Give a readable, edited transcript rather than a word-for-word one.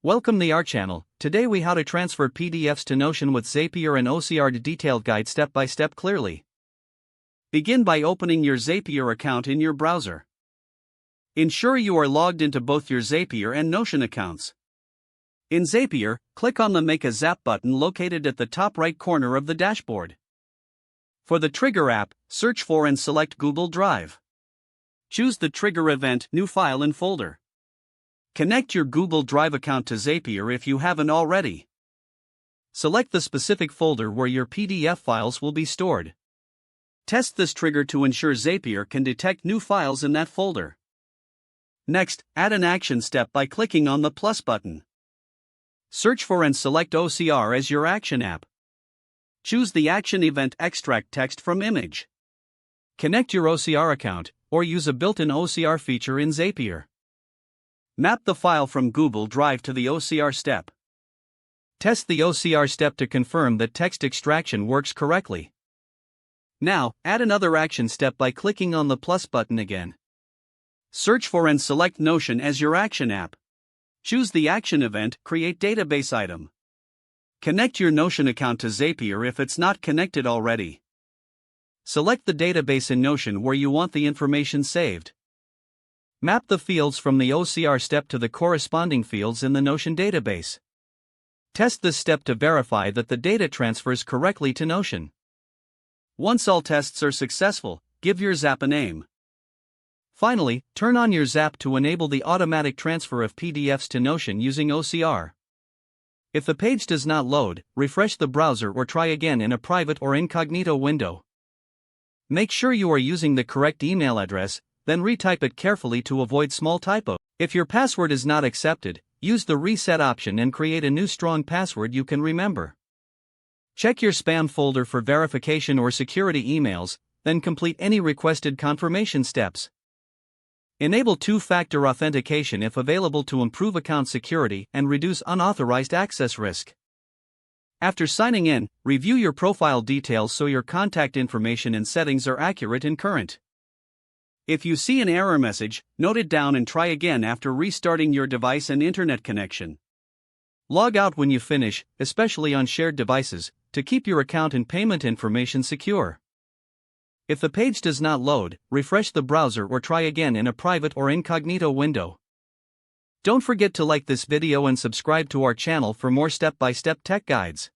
Welcome to our channel. Today we how to transfer PDFs to Notion with Zapier and OCR. Detailed guide step by step clearly. Begin by opening your Zapier account in your browser. Ensure you are logged into both your Zapier and Notion accounts. In Zapier, click on the Make a Zap button located at the top right corner of the dashboard. For the Trigger app, search for and select Google Drive. Choose the trigger event, New File and Folder. Connect your Google Drive account to Zapier if you haven't already. Select the specific folder where your PDF files will be stored. Test this trigger to ensure Zapier can detect new files in that folder. Next, add an action step by clicking on the plus button. Search for and select OCR as your action app. Choose the action event Extract Text from Image. Connect your OCR account, or use a built-in OCR feature in Zapier. Map the file from Google Drive to the OCR step. Test the OCR step to confirm that text extraction works correctly. Now, add another action step by clicking on the plus button again. Search for and select Notion as your action app. Choose the action event, Create Database Item. Connect your Notion account to Zapier if it's not connected already. Select the database in Notion where you want the information saved. Map the fields from the OCR step to the corresponding fields in the Notion database. Test this step to verify that the data transfers correctly to Notion. Once all tests are successful, give your Zap a name. Finally, turn on your Zap to enable the automatic transfer of PDFs to Notion using OCR. If the page does not load, refresh the browser or try again in a private or incognito window. Make sure you are using the correct email address, then retype it carefully to avoid small typos. If your password is not accepted, use the reset option and create a new strong password you can remember. Check your spam folder for verification or security emails, then complete any requested confirmation steps. Enable two-factor authentication if available to improve account security and reduce unauthorized access risk. After signing in, review your profile details so your contact information and settings are accurate and current. If you see an error message, note it down and try again after restarting your device and internet connection. Log out when you finish, especially on shared devices, to keep your account and payment information secure. If the page does not load, refresh the browser or try again in a private or incognito window. Don't forget to like this video and subscribe to our channel for more step-by-step tech guides.